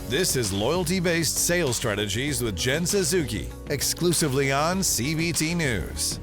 This is Loyalty-Based Sales Strategies with Jen Suzuki, exclusively on CBT News.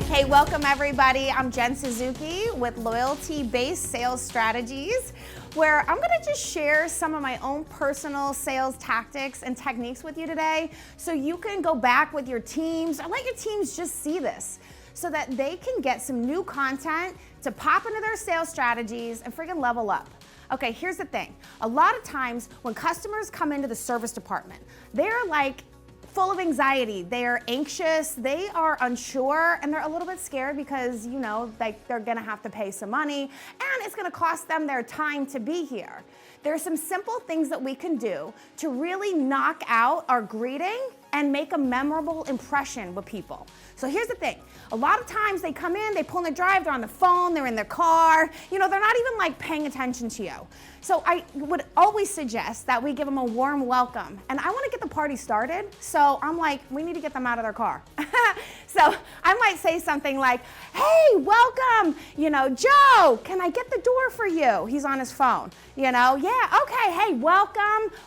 Hey, welcome everybody. I'm Jen Suzuki with Loyalty-Based Sales Strategies, where I'm going to just share some of my own personal sales tactics and techniques with you today so you can go back with your teams or let your teams just see this so that they can get some new content to pop into their sales strategies and friggin' level up. Okay, here's the thing. A lot of times when customers come into the service department, they're like full of anxiety, they're anxious, they are unsure, and they're a little bit scared because, you know, like they're gonna have to pay some money and it's gonna cost them their time to be here. There are some simple things that we can do to really knock out our greeting and make a memorable impression with people. So here's the thing. A lot of times they come in, they pull in the drive, they're on the phone, they're in their car, you know, they're not even like paying attention to you. So I would always suggest that we give them a warm welcome. And I wanna get the party started, so I'm like, we need to get them out of their car. So I might say something like, hey, welcome, you know, Joe, can I get the door for you? He's on his phone, you know, yeah, okay, hey,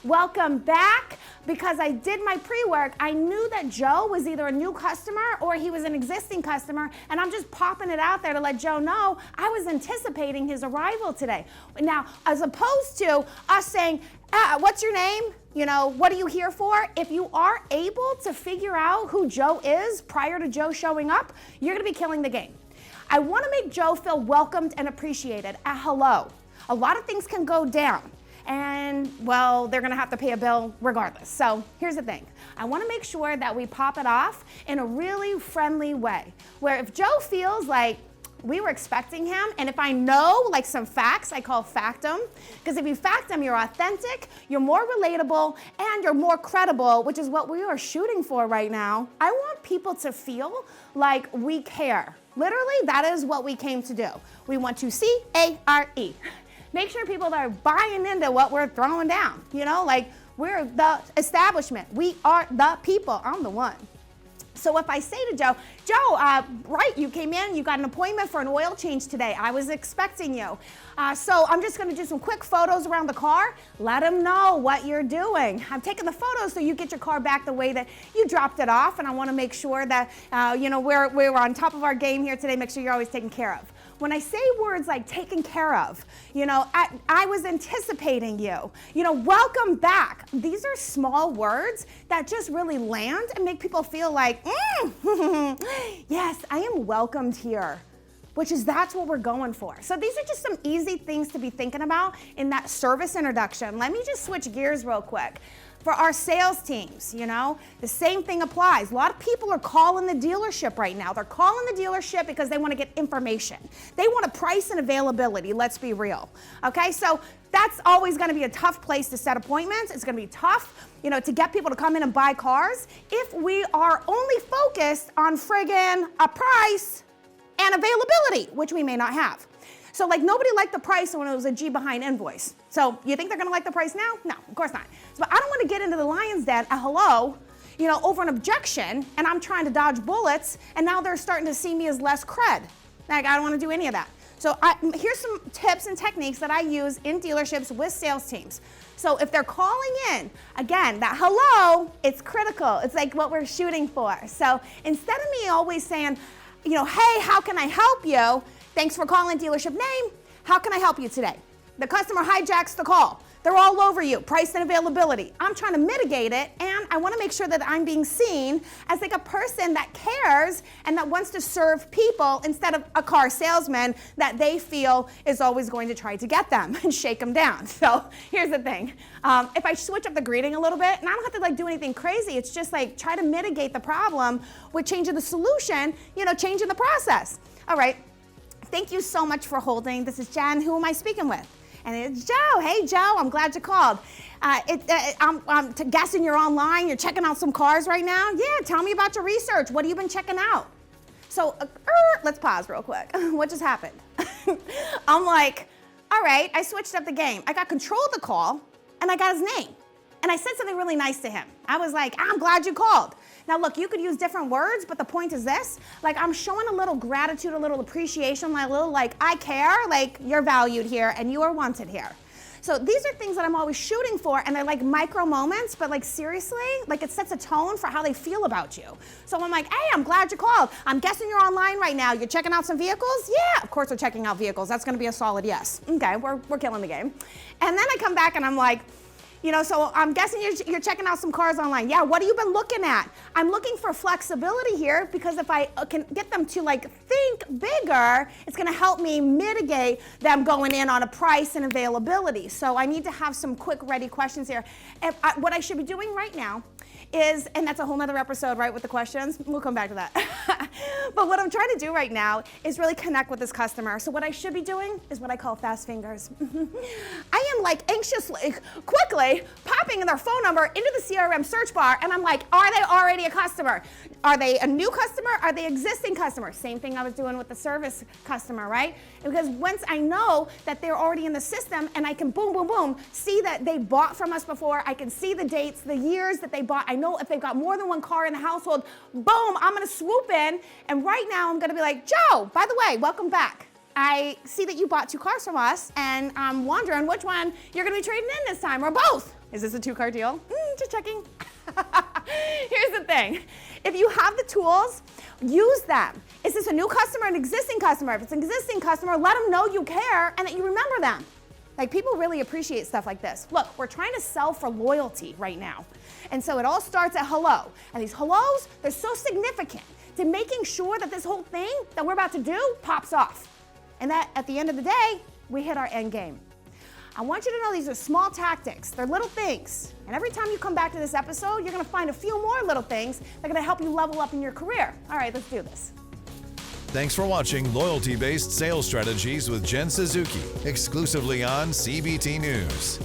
welcome back. Because I did my pre-work, I knew that Joe was either a new customer or he was an existing customer, and I'm just popping it out there to let Joe know I was anticipating his arrival today. Now, as opposed to us saying, what's your name? You know, what are you here for? If you are able to figure out who Joe is prior to Joe showing up, you're gonna be killing the game. I wanna make Joe feel welcomed and appreciated at hello. A lot of things can go down. And, well, they're gonna have to pay a bill regardless. So here's the thing. I wanna make sure that we pop it off in a really friendly way, where if Joe feels like we were expecting him, and if I know like some facts, I call factum, because if you factum, you're authentic, you're more relatable, and you're more credible, which is what we are shooting for right now. I want people to feel like we care. Literally, that is what we came to do. We want to C-A-R-E. Make sure people are buying into what we're throwing down. You know, like we're the establishment. We are the people. I'm the one. So if I say to Joe, right, you came in, you got an appointment for an oil change today. I was expecting you. So I'm just gonna do some quick photos around the car. Let him know what you're doing. I'm taking the photos so you get your car back the way that you dropped it off, and I wanna make sure that, you know, we're on top of our game here today. Make sure you're always taken care of. When I say words like taken care of, you know, I was anticipating you, you know, welcome back. These are small words that just really land and make people feel like, yes, I am welcomed here, that's what we're going for. So these are just some easy things to be thinking about in that service introduction. Let me just switch gears real quick. For our sales teams, you know, the same thing applies. A lot of people are calling the dealership right now. They're calling the dealership because they want to get information. They want a price and availability, let's be real. Okay, so that's always going to be a tough place to set appointments. It's going to be tough, you know, to get people to come in and buy cars if we are only focused on friggin' a price and availability, which we may not have. So like nobody liked the price when it was a G behind invoice. So you think they're gonna like the price now? No, of course not. So I don't wanna get into the lion's den, hello, you know, over an objection, and I'm trying to dodge bullets, and now they're starting to see me as less cred. Like I don't wanna do any of that. So here's some tips and techniques that I use in dealerships with sales teams. So if they're calling in, again, that hello, it's critical. It's like what we're shooting for. So instead of me always saying, you know, hey, how can I help you? Thanks for calling dealership name. How can I help you today? The customer hijacks the call. They're all over you, price and availability. I'm trying to mitigate it, and I wanna make sure that I'm being seen as like a person that cares and that wants to serve people instead of a car salesman that they feel is always going to try to get them and shake them down. So here's the thing. If I switch up the greeting a little bit, and I don't have to like do anything crazy, it's just like try to mitigate the problem with changing the solution, you know, changing the process. All right, thank you so much for holding. This is Jen. Who am I speaking with? And it's Joe. Hey, Joe, I'm glad you called. I'm guessing you're online. You're checking out some cars right now? Yeah, tell me about your research. What have you been checking out? So let's pause real quick. What just happened? I'm like, all right, I switched up the game. I got control of the call, and I got his name. And I said something really nice to him. I was like, I'm glad you called. Now look, you could use different words, but the point is this, like I'm showing a little gratitude, a little appreciation, like a little like, I care, like you're valued here and you are wanted here. So these are things that I'm always shooting for, and they're like micro moments, but like seriously, like it sets a tone for how they feel about you. So I'm like, hey, I'm glad you called. I'm guessing you're online right now. You're checking out some vehicles? Yeah, of course we're checking out vehicles. That's gonna be a solid yes. Okay, we're killing the game. And then I come back and I'm like, so I'm guessing you're checking out some cars online. Yeah, what have you been looking at? I'm looking for flexibility here because if I can get them to like think bigger, it's gonna help me mitigate them going in on a price and availability. So I need to have some quick ready questions here. What I should be doing right now is, and that's a whole nother episode, right, with the questions. We'll come back to that. But what I'm trying to do right now is really connect with this customer. So what I should be doing is what I call fast fingers. I am like anxiously, quickly popping their phone number into the CRM search bar, and I'm like, are they already a customer? Are they a new customer? Are they existing customer? Same thing I was doing with the service customer, right? Because once I know that they're already in the system and I can boom, boom, boom, see that they bought from us before, I can see the dates, the years that they bought. I know if they've got more than one car in the household, boom, I'm gonna swoop in, and right now I'm gonna be like, Joe, by the way, welcome back. I see that you bought 2 cars from us, and I'm wondering which one you're gonna be trading in this time, or both. Is this a 2-car deal? Just checking. Here's the thing. If you have the tools, use them. Is this a new customer, an existing customer? If it's an existing customer, let them know you care and that you remember them. Like, people really appreciate stuff like this. Look, we're trying to sell for loyalty right now. And so it all starts at hello. And these hellos, they're so significant to making sure that this whole thing that we're about to do pops off. And that at the end of the day, we hit our end game. I want you to know these are small tactics. They're little things. And every time you come back to this episode, you're gonna find a few more little things that are gonna help you level up in your career. All right, let's do this. Thanks for watching Loyalty-Based Sales Strategies with Jen Suzuki, exclusively on CBT News.